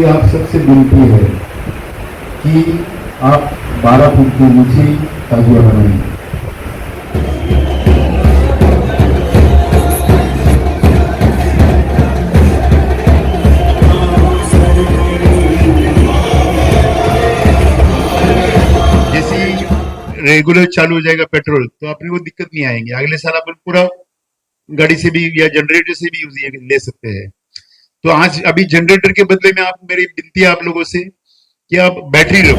मेरी आप सबसे विनती है कि आप 12 फुट की ऊंची ताजिया बनाएं। रेगुलर चालू हो जाएगा पेट्रोल तो अपने को दिक्कत नहीं आएंगे। अगले साल अपन पूरा गाड़ी से भी या जनरेटर से भी यूज ले सकते हैं। तो आज अभी जनरेटर के बदले में आप, मेरी विनती है आप लोगों से कि आप बैटरी लो।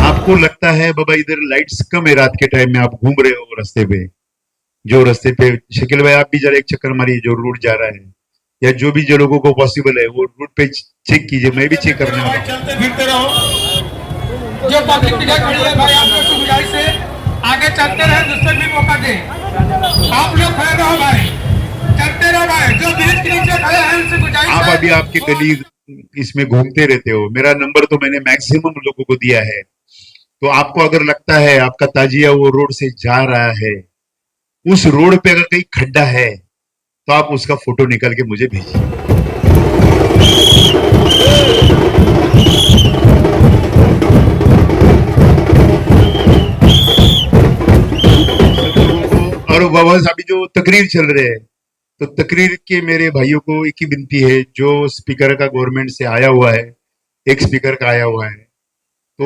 आपको लगता है बाबा इधर लाइट्स कम है, रात के टाइम में आप घूम रहे हो रास्ते पे, जो रास्ते पे, शकील भाई आप भी जरा एक चक्कर मारिए जो रूट जा रहा है, या जो भी जो लोगों को पॉसिबल है वो रूट पे चेक कीजिए। मैं भी चेक करने वाला हूं। चलते फिरते रहो, जो पब्लिक जगह खड़ी है भाई आप लोग से गुजारिश है आगे चलते रहे, दूसरे भी मौका दें। आप लोग खड़े रहो भाई, चलते रहो भाई, जो ब्रिज के नीचे खड़े हैं उनसे गुजारिश है। आप अभी आपके कलीग इसमें घूमते रहते हो, मेरा नंबर तो मैंने मैक्सिमम लोगों को दिया है। तो आपको अगर लगता है आपका ताजिया वो रोड से जा रहा है, उस रोड पे अगर कहीं खड्डा है तो आप उसका फोटो निकाल के मुझे भेजिए। और बाबा अभी जो तकरीर चल रहे हैं, तो तकरीर के मेरे भाइयों को एक ही विनती है, जो स्पीकर का गवर्नमेंट से आया हुआ है, एक स्पीकर का आया हुआ है, तो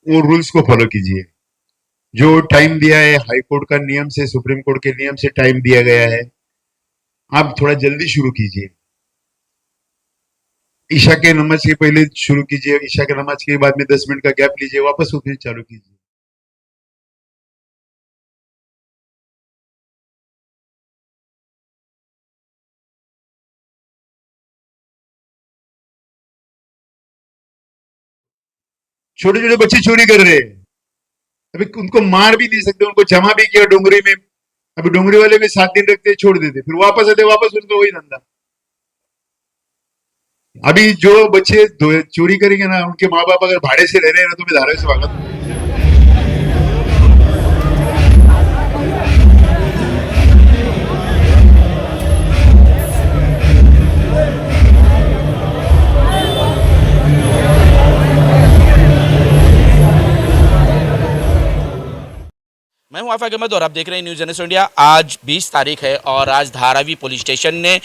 वो रूल्स को फॉलो कीजिए। जो टाइम दिया है हाई कोर्ट का नियम से, सुप्रीम कोर्ट के नियम से टाइम दिया गया है, आप थोड़ा जल्दी शुरू कीजिए। ईशा के नमाज के पहले शुरू कीजिए, ईशा के नमाज के बाद में 10 मिनट का गैप लीजिए, वापस फिर चालू कीजिए। छोटे छोटे बच्चे चोरी कर रहे हैं, अभी उनको मार भी नहीं सकते, उनको जमा भी किया डोंगरी में। अभी डोंगरी वाले भी 7 दिन रखते, छोड़ देते, फिर वापस आते, वापस उनको वही धंधा। अभी जो बच्चे चोरी करेंगे ना, उनके माँ बाप अगर भाड़े से रह रहे हैं ना, तो मैं धारा से भागा दूं। मैं हूं आफाक अहमद और आप देख रहे हैं न्यूज़ जनरेशन इंडिया। आज 20 तारीख है और आज धारावी पुलिस स्टेशन ने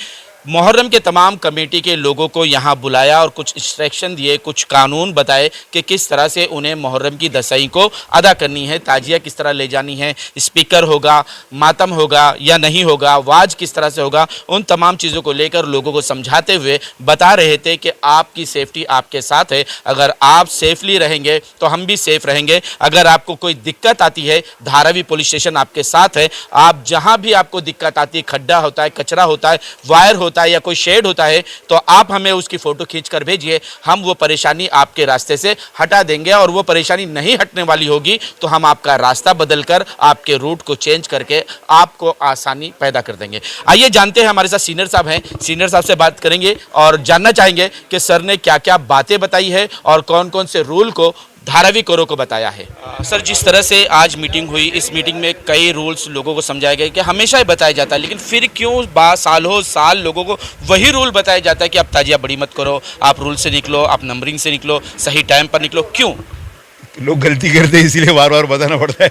मुहर्रम के तमाम कमेटी के लोगों को यहां बुलाया और कुछ इंस्ट्रक्शन दिए, कुछ कानून बताए कि किस तरह से उन्हें मुहर्रम की दसई को अदा करनी है, ताजिया किस तरह ले जानी है, स्पीकर होगा, मातम होगा या नहीं होगा, वाज किस तरह से होगा, उन तमाम चीज़ों को लेकर लोगों को समझाते हुए बता रहे थे कि आपकी सेफ्टी आपके साथ है। अगर आप सेफली रहेंगे तो हम भी सेफ रहेंगे। अगर आपको कोई दिक्कत आती है, धारावी पुलिस स्टेशन आपके साथ है। आप जहाँ भी आपको दिक्कत आती है, खड्डा होता है, कचरा होता है, वायर होता है या कोई शेड होता है, तो आप हमें उसकी फ़ोटो खींच कर भेजिए। हम वो परेशानी आपके रास्ते से हटा देंगे और वो परेशानी नहीं हटने वाली होगी तो हम आपका रास्ता बदलकर आपके रूट को चेंज करके आपको आसानी पैदा कर देंगे। आइए जानते हैं, हमारे साथ सीनियर साहब हैं, सीनियर साहब से बात करेंगे और जानना चाहेंगे कि सर ने क्या क्या बातें बताई है और कौन कौन से रूल को धारावी कोरों को बताया है। सर, जिस तरह से आज मीटिंग हुई, इस मीटिंग में कई रूल्स लोगों को समझाए गए कि हमेशा ही बताया जाता है, लेकिन फिर क्यों सालों साल लोगों को वही रूल बताया जाता है कि आप ताजिया बड़ी मत करो, आप रूल से निकलो, आप नंबरिंग से निकलो, सही टाइम पर निकलो। क्यों लोग गलती करते हैं, इसीलिए बार बार बताना पड़ता है।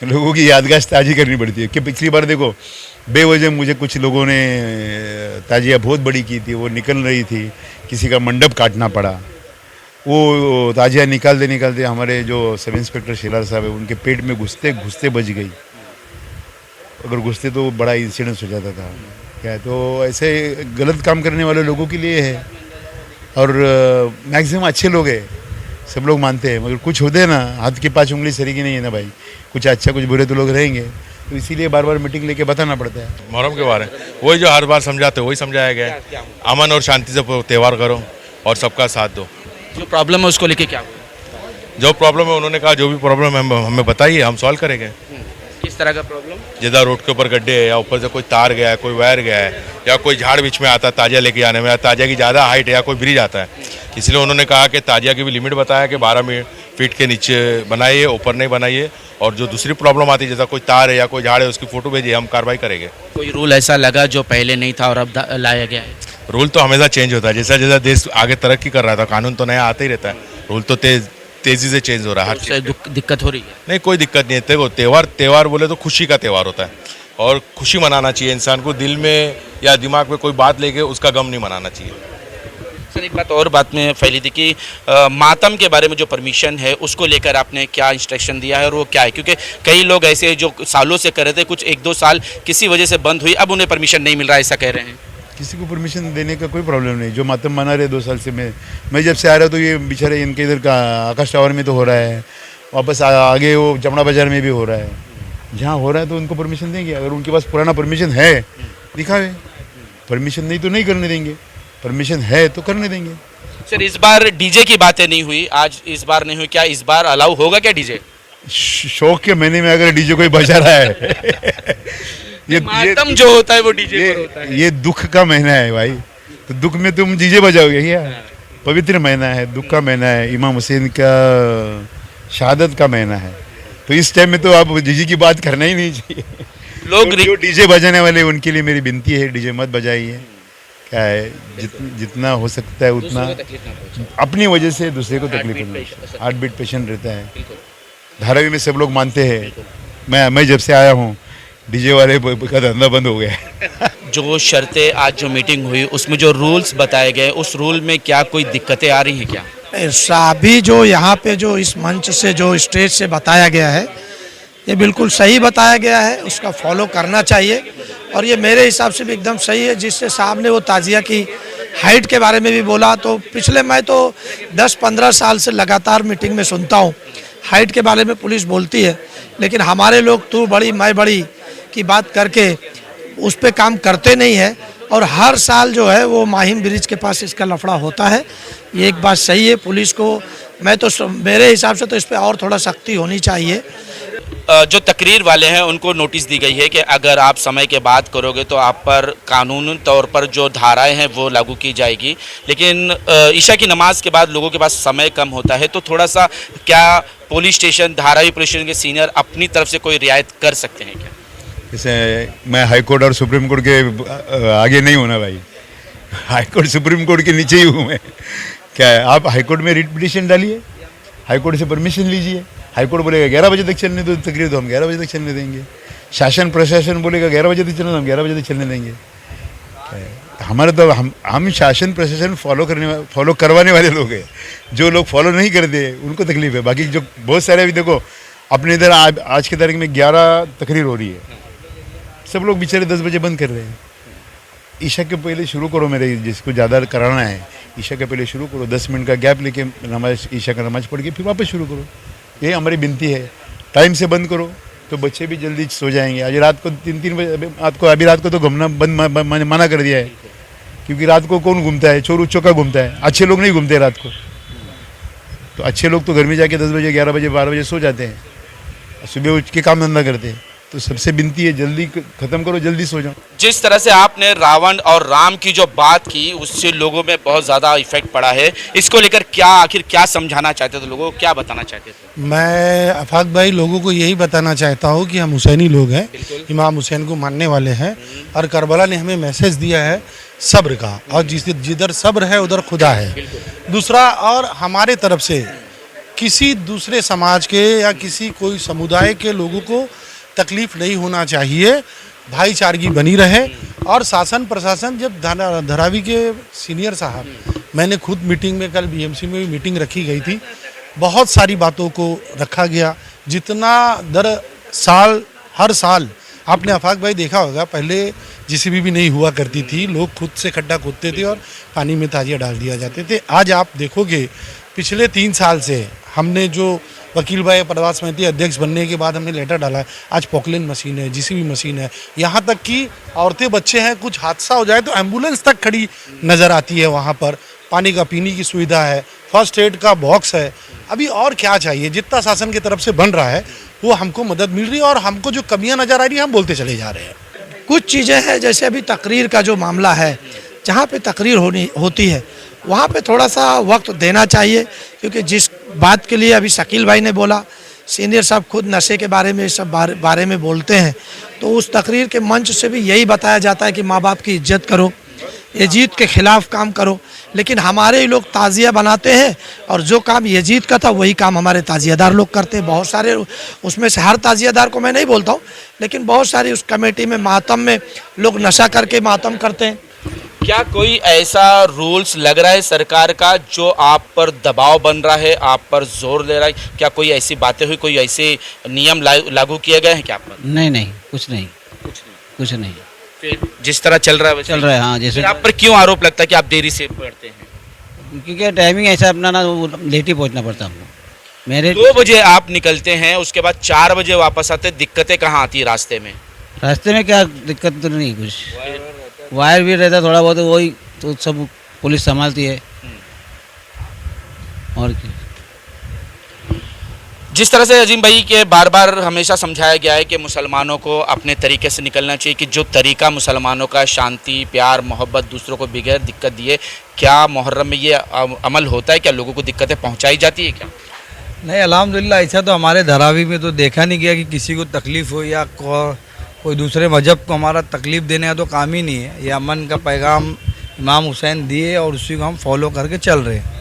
लोगों की याददाश्त ताज़ी करनी पड़ती है कि पिछली बार देखो बेवजह मुझे कुछ लोगों ने ताजिया बहुत बड़ी की थी, वो निकल रही थी, किसी का मंडप काटना पड़ा। वो ताजिया निकालते हमारे जो सब इंस्पेक्टर शिलार साहब है, उनके पेट में घुसते घुसते बच गई। अगर घुसते तो बड़ा इंसिडेंस हो जाता था। क्या है, तो ऐसे गलत काम करने वाले लोगों के लिए है। और मैक्सिमम अच्छे लोग हैं, सब लोग मानते हैं, मगर कुछ होते हैं ना, हाथ की 5 उंगली सरी की नहीं है ना भाई, कुछ अच्छा कुछ बुरे तो लोग रहेंगे। तो इसीलिए बार बार मीटिंग लेके बताना पड़ता है। मुहर्रम के बारे में वही जो हर बार समझाते वही समझाया गया है। अमन और शांति से त्यौहार करो और सबका साथ दो। जो प्रॉब्लम है उसको लेके क्या, जो प्रॉब्लम है उन्होंने कहा जो भी प्रॉब्लम है हमें बताइए, हम सॉल्व करेंगे। किस तरह का प्रॉब्लम? जिधर रोड के ऊपर गड्ढे है या ऊपर से कोई तार गया है, कोई वायर गया है, या कोई झाड़ बीच में आता है ताजिया लेके आने में, या ताजिया की ज़्यादा हाइट है, या कोई ब्रिज आता है, इसलिए उन्होंने कहा कि ताजिया की भी लिमिट बताया कि 12 फीट के नीचे बनाइए, ऊपर नहीं बनाइए, और जो दूसरी प्रॉब्लम आती है जैसा कोई तार है या कोई झाड़ है उसकी फ़ोटो भेजिए, हम कार्रवाई करेंगे। कोई रूल ऐसा लगा जो पहले नहीं था और अब लाया गया है? रूल तो हमेशा चेंज होता है, जैसा जैसा देश आगे तरक्की कर रहा था, कानून तो नया आता ही रहता है, रूल तो तेज़ी से चेंज हो रहा है। हर उससे दिक्कत हो रही है? नहीं, कोई दिक्कत नहीं है। देखो, त्यौहार बोले तो खुशी का त्यौहार होता है और खुशी मनाना चाहिए इंसान को, दिल में या दिमाग में कोई बात लेके उसका गम नहीं मनाना चाहिए। सर, एक बात और बात में फैली थी कि मातम के बारे में जो परमिशन है उसको लेकर आपने क्या इंस्ट्रक्शन दिया है और वो क्या है? क्योंकि कई लोग ऐसे हैं जो सालों से कर रहे थे, कुछ 1-2 साल किसी वजह से बंद हुई, अब उन्हें परमिशन नहीं मिल रहा है, ऐसा कह रहे हैं। किसी को परमिशन देने का कोई प्रॉब्लम नहीं। जो मातम मना रहे 2 साल से, मैं जब से आ रहा तो ये बेचारे इनके इधर का आकाश टावर में तो हो रहा है, वापस आगे वो जमना बाजार में भी हो रहा है। जहाँ हो रहा है तो उनको परमिशन देंगे। अगर उनके पास पुराना परमिशन है दिखावे, परमिशन नहीं तो नहीं करने देंगे, परमिशन है तो करने देंगे। सर, इस बार डीजे की बातें नहीं हुई, आज इस बार नहीं हुई, क्या इस बार अलाउ होगा क्या डीजे? शौक के महीने में अगर डीजे कोई बजा रहा है मातम जो होता है वो डीजे पर होता है। ये दुख का महीना है भाई, तो दुख में तुम डीजे बजाओगे क्या? पवित्र महीना है, दुख का महीना है, इमाम हुसैन का शहादत का महीना है, तो इस टाइम में तो आप डीजे की बात करना ही नहीं चाहिए। लोग जो डीजे बजाने वाले उनके लिए मेरी विनती है, डीजे मत बजाइए। क्या है, जितना हो सकता है उतना अपनी वजह से दूसरे को तकलीफ नहीं। हार्ट बीट पेशेंट रहता है, धारावी में सब लोग मानते हैं। मैं जब से आया हूँ डीजे वाले का धंधा बंद हो गया है। जो शर्तें आज जो मीटिंग हुई उसमें जो रूल्स बताए गए, उस रूल में क्या कोई दिक्कतें आ रही हैं क्या? अभी जो यहाँ पे जो इस मंच से जो स्टेज से बताया गया है ये बिल्कुल सही बताया गया है, उसका फॉलो करना चाहिए और ये मेरे हिसाब से भी एकदम सही है। जिससे साहब ने वो ताजिया की हाइट के बारे में भी बोला, तो पिछले मैं तो 10-15 साल से लगातार मीटिंग में सुनता हूँ हाइट के बारे में पुलिस बोलती है, लेकिन हमारे लोग तू बड़ी मैं बड़ी की बात करके उस पर काम करते नहीं है और हर साल जो है वो माहिम ब्रिज के पास इसका लफड़ा होता है। ये एक बात सही है, पुलिस को मैं तो मेरे हिसाब से तो इस पर और थोड़ा सख्ती होनी चाहिए। जो तकरीर वाले हैं उनको नोटिस दी गई है कि अगर आप समय के बाद करोगे तो आप पर कानूनी तौर पर जो धाराएं हैं वो लागू की जाएगी, लेकिन ईशा की नमाज के बाद लोगों के पास समय कम होता है, तो थोड़ा सा क्या police station, Dharavi police station के सीनियर अपनी तरफ से कोई रियायत कर सकते हैं क्या? जैसे मैं हाई कोर्ट और सुप्रीम कोर्ट के आगे नहीं होना भाई, हाई कोर्ट सुप्रीम कोर्ट के नीचे ही हूँ मैं। क्या है, आप हाई कोर्ट में रिट पिटीशन डालिए, हाई कोर्ट से परमिशन लीजिए। हाई कोर्ट बोलेगा 11 बजे तक चलने दो तकरीर, तो हम 11 बजे तक चलने देंगे। शासन प्रशासन बोलेगा 11 बजे तक चलना, हम 11 बजे तक चलने देंगे। हमारा तो हम शासन प्रशासन फॉलो करवाने वाले लोग हैं। जो लोग फॉलो नहीं करते उनको तकलीफ है। बाकी जो बहुत सारे अभी देखो अपने इधर आज की तारीख में 11 तकरीर हो रही है, सब लोग बेचारे 10 बजे बंद कर रहे हैं। ईशा के पहले शुरू करो, मेरे जिसको ज़्यादा कराना है ईशा के पहले शुरू करो, 10 मिनट का गैप लेके नमाज ईशा का नमाज पढ़ के फिर वापस शुरू करो। ये हमारी विनती है। टाइम से बंद करो तो बच्चे भी जल्दी सो जाएंगे। आज रात को 3-3 बजे अभी रात को तो घूमना मना कर दिया है, क्योंकि रात को कौन घूमता है? चोर उच्चों का घूमता है, अच्छे लोग नहीं घूमते रात को। तो अच्छे लोग तो घर में जाके 10 बजे 11 बजे 12 बजे सो जाते हैं, सुबह उठ के काम धंधा करते हैं। तो सबसे विनती है जल्दी खत्म करो, जल्दी सो जाओ। जिस तरह से आपने रावण और राम की जो बात की उससे लोगों में बहुत ज़्यादा इफेक्ट पड़ा है, इसको लेकर आखिर क्या समझाना चाहते थे लोगों को, क्या बताना चाहते थे? मैं आफाक भाई लोगों को यही बताना चाहता हूँ कि हम हुसैनी लोग हैं, इमाम हुसैन को मानने वाले हैं और करबला ने हमें मैसेज दिया है सब्र का, और जिधर सब्र है उधर खुदा है। दूसरा, और हमारे तरफ से किसी दूसरे समाज के या किसी कोई समुदाय के लोगों को तकलीफ नहीं होना चाहिए, भाईचारगी बनी रहे। और शासन प्रशासन, जब धारावी के सीनियर साहब, मैंने खुद मीटिंग में कल बीएमसी में भी मीटिंग रखी गई थी, बहुत सारी बातों को रखा गया। जितना हर साल आपने आफाक भाई देखा होगा, पहले जेसीबी भी नहीं हुआ करती थी, लोग खुद से खड्डा खोदते थे और पानी में ताजिया डाल दिया जाते थे। आज आप देखोगे पिछले 3 साल से हमने जो वकील भाई प्रवास समिति अध्यक्ष बनने के बाद हमने लेटर डाला है, आज पॉकलिन मशीन है, जीसीबी मशीन है, यहाँ तक कि औरतें बच्चे हैं, कुछ हादसा हो जाए तो एम्बुलेंस तक खड़ी नज़र आती है। वहाँ पर पानी का पीने की सुविधा है, फर्स्ट एड का बॉक्स है। अभी और क्या चाहिए? जितना शासन की तरफ से बन रहा है वो हमको मदद मिल रही है और हमको जो कमियाँ नज़र आ रही है हम बोलते चले जा रहे हैं। कुछ चीज़ें हैं, जैसे अभी तकरीर का जो मामला है, जहाँ पे तकरीर होती है वहाँ पे थोड़ा सा वक्त देना चाहिए, क्योंकि जिस बात के लिए अभी शकील भाई ने बोला, सीनियर साहब खुद नशे के बारे में सब बारे में बोलते हैं, तो उस तकरीर के मंच से भी यही बताया जाता है कि माँ बाप की इज्जत करो, यजीद के खिलाफ काम करो। लेकिन हमारे ही लोग ताज़िया बनाते हैं, और जो काम यजीद का था वही काम हमारे ताज़ियादार लोग करते हैं। बहुत सारे उसमें से हर ताज़ियादार को मैं नहीं बोलता हूँ, लेकिन बहुत सारी उस कमेटी में मातम में लोग नशा करके मातम करते हैं। क्या कोई ऐसा रूल्स लग रहा है सरकार का जो आप पर दबाव बन रहा है, आप पर जोर दे रहा है? क्या कोई ऐसी बातें हुई, कोई ऐसे नियम लागू किए गए हैं क्या आप पर? नहीं, कुछ नहीं। फिर जिस तरह चल रहा है वैसे चल रहा है। हाँ, जैसे फिर आप पर क्यों आरोप लगता है कि आप देरी से पढ़ते हैं? क्योंकि टाइमिंग ऐसा अपना ना, वो लेट ही पहुंचना पड़ता हमको। मेरे 2 बजे आप निकलते हैं, उसके बाद 4 बजे वापस आते, दिक्कतें कहाँ आती है रास्ते में? रास्ते में क्या दिक्कत तो नहीं, कुछ वायर भी रहता थोड़ा बहुत, वही तो सब पुलिस संभालती है। और क्या, जिस तरह से अजीम भाई के बार बार हमेशा समझाया गया है कि मुसलमानों को अपने तरीके से निकलना चाहिए, कि जो तरीका मुसलमानों का शांति, प्यार, मोहब्बत, दूसरों को बगैर दिक्कत दिए, क्या मुहर्रम में ये अमल होता है? क्या लोगों को दिक्कतें पहुंचाई जाती है क्या? नहीं, अल्हम्दुलिल्लाह ऐसा तो हमारे धारावी में तो देखा नहीं गया कि किसी को तकलीफ़ हो या कोई दूसरे मजहब को हमारा तकलीफ़ देने का तो काम ही नहीं है। ये अमन का पैगाम इमाम हुसैन दिए और उसी को हम फॉलो करके चल रहे हैं।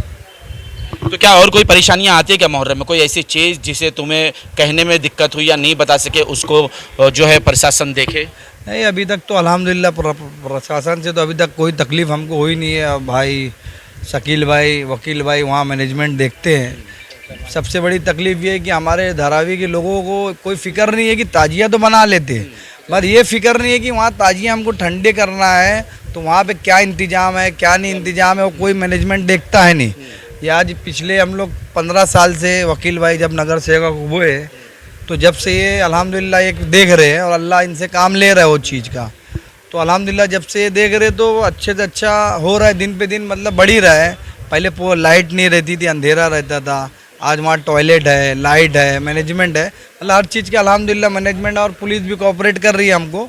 तो क्या और कोई परेशानियां आती है क्या मुहर्रम में? कोई ऐसी चीज़ जिसे तुम्हें कहने में दिक्कत हुई या नहीं बता सके, उसको जो है प्रशासन देखे? नहीं, अभी तक तो अल्हम्दुलिल्लाह प्रशासन से तो अभी तक कोई तकलीफ़ हमको हुई नहीं है। अब भाई शकील भाई, वकील भाई वहाँ मैनेजमेंट देखते हैं। सबसे बड़ी तकलीफ़ ये है कि हमारे धारावी के लोगों को कोई फ़िक्र नहीं है कि ताजिया तो बना लेते हैं, पर ये फ़िक्र नहीं है कि वहाँ ताजिया हमको ठंडे करना है तो वहाँ पे क्या इंतज़ाम है, क्या नहीं इंतज़ाम है, वो कोई मैनेजमेंट देखता है नहीं। ये आज पिछले हम लोग 15 साल से वकील भाई जब नगर सेवक हुए, तो जब से ये अल्हम्दुलिल्लाह एक देख रहे हैं और अल्लाह इनसे काम ले रहा है वो चीज़ का, तो अल्हम्दुलिल्लाह जब से ये देख रहे तो अच्छे से अच्छा हो रहा है, दिन पे दिन मतलब बढ़ ही रहा है। पहले लाइट नहीं रहती थी, अंधेरा रहता था, आज वहाँ टॉयलेट है, लाइट है, मैनेजमेंट है, मतलब हर चीज़ का अल्हम्दुलिल्लाह मैनेजमेंट और पुलिस भी कोऑपरेट कर रही है हमको।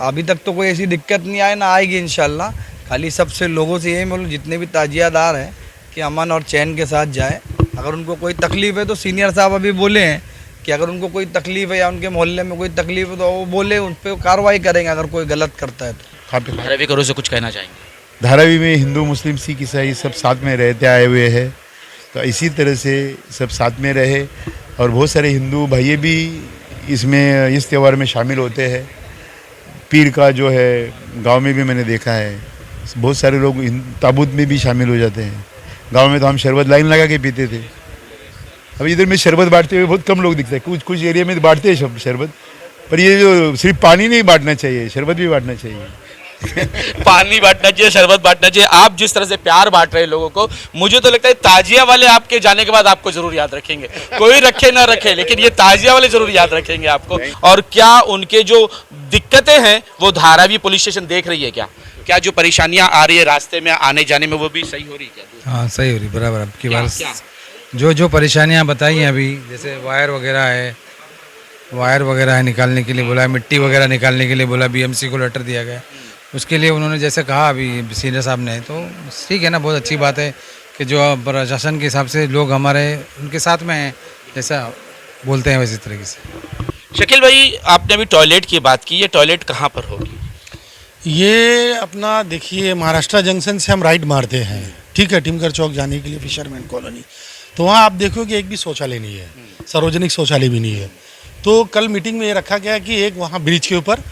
अभी तक तो कोई ऐसी दिक्कत नहीं आए, ना आएगी इंशाल्लाह। खाली सबसे लोगों से यही बोलूँ, जितने भी ताजियादार हैं, कि अमन और चैन के साथ जाए। अगर उनको कोई तकलीफ़ है तो सीनियर साहब अभी बोले हैं कि अगर उनको कोई तकलीफ़ है या उनके मोहल्ले में कोई तकलीफ़ है तो वो बोले, उन पर कार्रवाई करेंगे अगर कोई गलत करता है तो। धारावी करो से कुछ कहना चाहेंगे? धारावी में हिंदू, मुस्लिम, सिख, ईसाई सब साथ में रहते आए हुए हैं, तो इसी तरह से सब साथ में रहे। और बहुत सारे हिंदू भाई भी इसमें इस त्यौहार में शामिल होते हैं। पीर का जो है गांव में भी मैंने देखा है, बहुत सारे लोग ताबूत में भी शामिल हो जाते हैं। गांव में तो हम शरबत लाइन लगा के पीते थे, अब इधर में शरबत बांटते हुए बहुत कम लोग दिखते हैं। कुछ एरिया में बांटते हैं शरबत, पर ये जो सिर्फ पानी नहीं बांटना चाहिए, शरबत भी बांटना चाहिए। पानी बांटना चाहिए, शरबत बांटना चाहिए। आप जिस तरह से प्यार बांट रहे हैं लोगों को, मुझे तो लगता है ताजिया वाले आपके जाने के बाद आपको जरूर याद रखेंगे। कोई रखे ना रखे, लेकिन ये ताजिया वाले जरूर याद रखेंगे आपको। और क्या उनके जो दिक्कतें हैं वो धारावी पुलिस स्टेशन देख रही है क्या? क्या जो परेशानियां आ रही है रास्ते में आने जाने में वो भी सही हो रही है क्या? हाँ, सही हो रही, बराबर। अब की बार क्या? जो परेशानियाँ बताई हैं अभी, जैसे वायर वगैरह है निकालने के लिए बोला है, मिट्टी वगैरह निकालने के लिए बोला, बीएमसी को लेटर दिया गया। उसके लिए उन्होंने जैसे कहा अभी सीनियर साहब ने, तो ठीक है ना, बहुत अच्छी बात है कि जो प्रशासन के हिसाब से लोग हमारे उनके साथ में हैं, जैसा बोलते हैं वैसे तरीके से। शकील भाई, आपने अभी टॉयलेट की बात की, ये टॉयलेट कहाँ पर होगी? ये अपना देखिए, महाराष्ट्र जंक्शन से हम राइट मारते हैं, ठीक है, टिमकर चौक जाने के लिए फिशरमैन कॉलोनी, तो वहाँ आप देखो कि एक भी शौचालय नहीं है, सार्वजनिक शौचालय भी नहीं है। तो कल मीटिंग में ये रखा गया कि एक वहाँ ब्रिज के ऊपर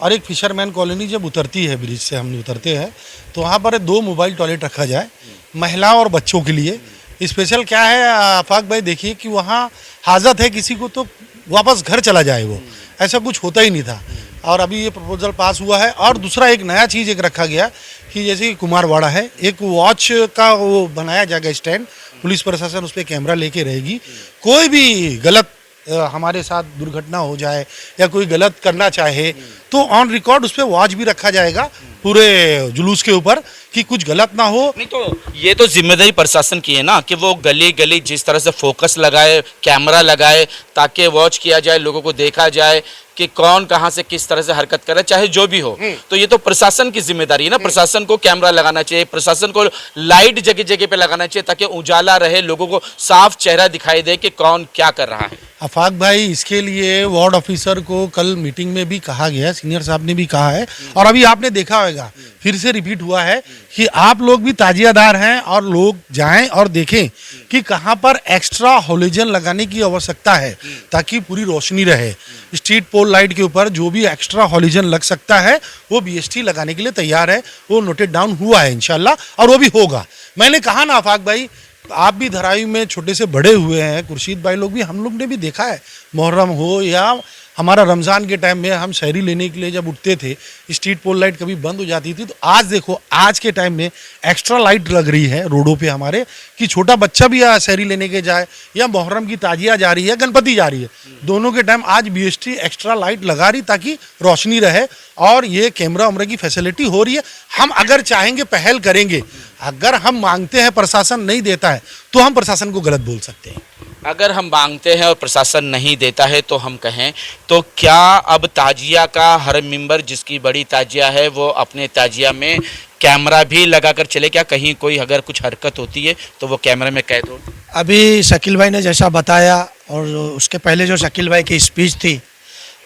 और एक फिशरमैन कॉलोनी जब उतरती है, ब्रिज से हम उतरते हैं, तो वहाँ पर 2 मोबाइल टॉयलेट रखा जाए महिलाओं और बच्चों के लिए। स्पेशल क्या है आफाक भाई, देखिए कि वहाँ हाजत है किसी को तो वापस घर चला जाए, वो ऐसा कुछ होता ही नहीं था। और अभी ये प्रपोजल पास हुआ है। और दूसरा एक नया चीज़ एक रखा गया कि जैसे कि कुमारवाड़ा है, एक वॉच का वो बनाया जाएगा स्टैंड, पुलिस प्रशासन उस पर कैमरा लेके रहेगी। कोई भी गलत हमारे साथ दुर्घटना हो जाए या कोई गलत करना चाहे तो ऑन रिकॉर्ड उस पर वॉच भी रखा जाएगा पूरे जुलूस के ऊपर कि कुछ गलत ना हो। नहीं तो ये तो जिम्मेदारी प्रशासन की है ना कि वो गली गली जिस तरह से फोकस लगाए, कैमरा लगाए, ताकि वॉच किया जाए, लोगों को देखा जाए कि कौन कहां से किस तरह से हरकत कर रहा है, चाहे जो भी हो। तो ये तो प्रशासन की जिम्मेदारी है ना, प्रशासन को कैमरा लगाना चाहिए, प्रशासन को लाइट जगह जगह पे लगाना चाहिए ताकि उजाला रहे, लोगों को साफ चेहरा दिखाई दे कि कौन क्या कर रहा है। आफाक भाई, इसके लिए वार्ड ऑफिसर को कल मीटिंग में भी कहा गया, सीनियर साहब ने भी कहा है, और अभी आपने देखा होगा फिर से रिपीट हुआ है कि आप लोग भी ताजियादार हैं और लोग जाएं और देखें कि कहां पर एक्स्ट्रा हॉलोजन लगाने की आवश्यकता है ताकि पूरी रोशनी रहे। स्ट्रीट पोल लाइट के ऊपर जो भी एक्स्ट्रा हॉलोजन लग सकता है वो बीएसटी लगाने के लिए तैयार है, वो नोटेड डाउन हुआ है इंशाल्लाह, और वो भी होगा। मैंने कहा ना आफाक भाई, आप भी धारावी में छोटे से बड़े हुए हैं, खुर्शीद भाई लोग भी, हम लोग ने भी देखा है, मुहर्रम हो या हमारा रमज़ान के टाइम में हम शहरी लेने के लिए जब उठते थे, स्ट्रीट पोल लाइट कभी बंद हो जाती थी, तो आज देखो आज के टाइम में एक्स्ट्रा लाइट लग रही है रोडों पे हमारे, कि छोटा बच्चा भी शहरी लेने के जाए या मुहर्रम की ताजिया जा रही है, गणपति जा रही है, दोनों के टाइम आज बीएसटी एक्स्ट्रा लाइट लगा रही ताकि रोशनी रहे, और ये कैमरा उमरा की फैसिलिटी हो रही है। हम अगर चाहेंगे पहल करेंगे, अगर हम मांगते हैं प्रशासन नहीं देता है तो हम प्रशासन को गलत बोल सकते हैं। अगर हम मांगते हैं और प्रशासन नहीं देता है तो हम कहें, तो क्या अब ताजिया का हर मेंबर जिसकी बड़ी ताजिया है वो अपने ताजिया में कैमरा भी लगाकर चले? क्या कहीं कोई अगर कुछ हरकत होती है तो वो कैमरे में कैद हो? अभी शकील भाई ने जैसा बताया, और उसके पहले जो शकील भाई की स्पीच थी,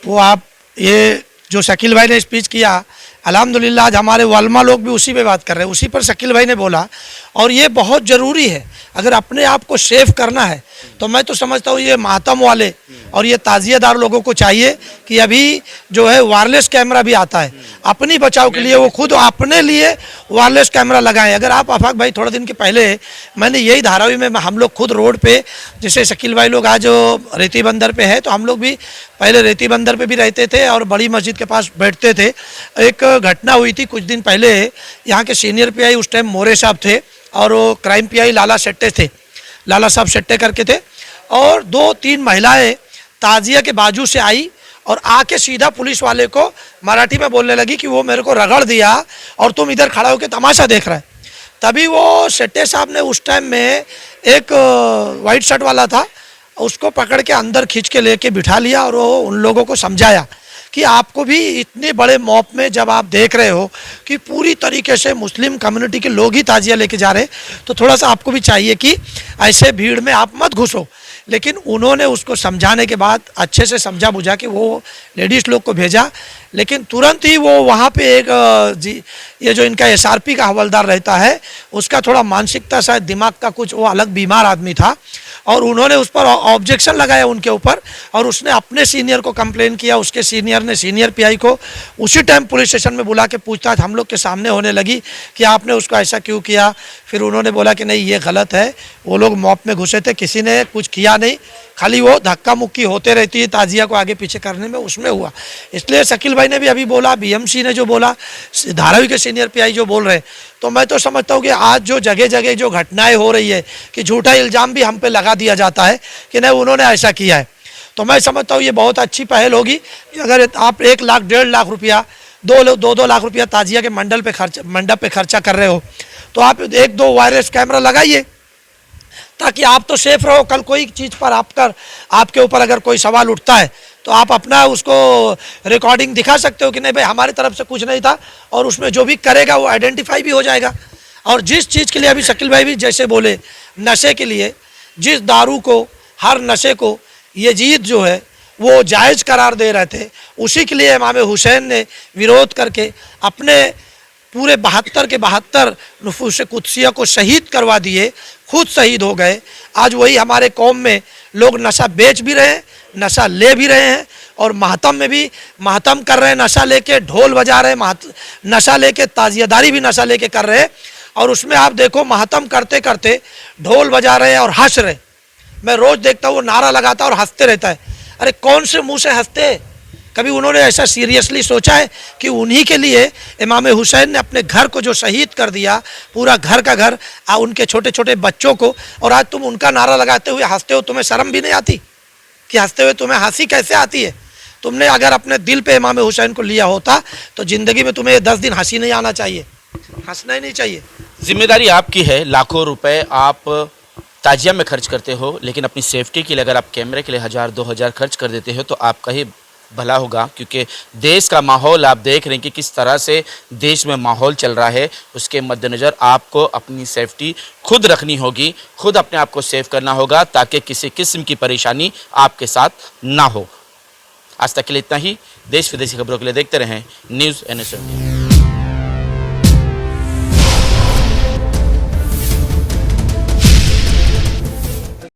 वो आप ये जो शकील भाई ने स्पीच किया, अल्हम्दुलिल्लाह आज हमारे वालमा लोग भी उसी पे बात कर रहे हैं, उसी पर शकील भाई ने बोला, और ये बहुत ज़रूरी है। अगर अपने आप को सेफ करना है तो मैं तो समझता हूँ ये मातम वाले और ये ताजियादार लोगों को चाहिए कि अभी जो है वायरलेस कैमरा भी आता है, अपनी बचाव के लिए वो खुद अपने लिए वायरलेस कैमरा लगाएं। अगर आप आफाक भाई, थोड़े दिन के पहले मैंने यही धारावी में हम लोग खुद रोड पे, जैसे शकील भाई लोग आज रेती बंदर पे है, तो हम लोग भी पहले रेती बंदर पे भी रहते थे और बड़ी मस्जिद के पास बैठते थे। एक घटना हुई थी कुछ दिन पहले, यहाँ के सीनियर पीआई उस टाइम मोरे साहब थे और वो क्राइम पीआई लाला शेट्टे थे, लाला साहब शेट्टे करके थे, और 2-3 महिलाएं ताजिया के बाजू से आई और आके सीधा पुलिस वाले को मराठी में बोलने लगी कि वो मेरे को रगड़ दिया और तुम इधर खड़ा होकर तमाशा देख रहे हैं। तभी वो शेट्टे साहब ने उस टाइम में एक वाइट शर्ट वाला था, उसको पकड़ के अंदर खींच के लेके बिठा लिया और वो उन लोगों को समझाया कि आपको भी इतने बड़े मॉब में जब आप देख रहे हो कि पूरी तरीके से मुस्लिम कम्युनिटी के लोग ही ताजिया लेके जा रहे हैं, तो थोड़ा सा आपको भी चाहिए कि ऐसे भीड़ में आप मत घुसो। लेकिन उन्होंने उसको समझाने के बाद अच्छे से समझा बुझा के वो लेडीज़ लोग को भेजा, लेकिन तुरंत ही वो वहाँ पे एक ये जो इनका एसआरपी का हवलदार रहता है, उसका थोड़ा मानसिकता शायद दिमाग का कुछ, वो अलग बीमार आदमी था, और उन्होंने उस पर ऑब्जेक्शन लगाया उनके ऊपर, और उसने अपने सीनियर को कंप्लेन किया। उसके सीनियर ने सीनियर पीआई को उसी टाइम पुलिस स्टेशन में बुला के पूछताछ हम लोग के सामने होने लगी कि आपने उसको ऐसा क्यों किया। फिर उन्होंने बोला कि नहीं ये गलत है, वो लोग मॉब में घुसे थे, किसी ने कुछ किया नहीं, खाली वो धक्का मुक्की होते रहती है ताजिया को आगे पीछे करने में, उसमें हुआ। इसलिए शकील भाई ने भी अभी बोला, बीएमसी ने जो बोला, धारावी के सीनियर पीआई जो बोल रहे हैं, तो मैं तो समझता हूँ कि आज जो जगह जगह जो घटनाएं हो रही है कि झूठा इल्ज़ाम भी हम पे लगा दिया जाता है कि नहीं उन्होंने ऐसा किया है, तो मैं समझता हूँ ये बहुत अच्छी पहल होगी। अगर आप 1 लाख 1.5 लाख रुपया 2 लाख रुपया ताजिया के मंडप पे खर्चा कर रहे हो, तो आप 1-2 वायरलेस कैमरा लगाइए ताकि आप तो सेफ रहो। कल कोई चीज़ पर आपके ऊपर अगर कोई सवाल उठता है तो आप अपना उसको रिकॉर्डिंग दिखा सकते हो कि नहीं भाई हमारी तरफ से कुछ नहीं था, और उसमें जो भी करेगा वो आइडेंटिफाई भी हो जाएगा। और जिस चीज़ के लिए अभी शकील भाई भी जैसे बोले, नशे के लिए, जिस दारू को, हर नशे को यजीद जो है वो जायज़ करार दे रहे थे, उसी के लिए इमाम हुसैन ने विरोध करके अपने पूरे 72 के 72 नुफूस कुदसिया को शहीद करवा दिए, खुद शहीद हो गए। आज वही हमारे कौम में लोग नशा बेच भी रहे हैं, नशा ले भी रहे हैं, और माहतम में भी माहतम कर रहे हैं, नशा लेके ढोल बजा रहे हैं, नशा लेके ताजियादारी भी नशा लेके कर रहे हैं। और उसमें आप देखो माहतम करते करते ढोल बजा रहे हैं और हंस रहे। मैं रोज़ देखता हूँ वो नारा लगाता है और हंसते रहता है। अरे कौन से मुँह से हंसते हैं? कभी उन्होंने ऐसा सीरियसली सोचा है कि उन्हीं के लिए इमाम हुसैन ने अपने घर को जो शहीद कर दिया, पूरा घर का घर, उनके छोटे छोटे बच्चों को, और आज तुम उनका नारा लगाते हुए हंसते हो? तुम्हें शर्म भी नहीं आती कि हंसते हुए तुम्हें हंसी कैसे आती है? तुमने अगर अपने दिल पे इमाम हुसैन को लिया होता तो ज़िंदगी में तुम्हें 10 दिन हंसी नहीं आना चाहिए, हंसना ही नहीं चाहिए। जिम्मेदारी आपकी है, लाखों रुपए आप ताजिया में खर्च करते हो, लेकिन अपनी सेफ्टी के लिए अगर आप कैमरे के लिए 1000-2000 खर्च कर देते हो तो आपका ही भला होगा, क्योंकि देश का माहौल आप देख रहे हैं कि किस तरह से देश में माहौल चल रहा है। उसके मद्देनज़र आपको अपनी सेफ्टी खुद रखनी होगी, खुद अपने आप को सेव करना होगा ताकि किसी किस्म की परेशानी आपके साथ ना हो। आज तक के लिए इतना ही। देश विदेशी खबरों के लिए देखते रहें न्यूज़ NS इंडिया।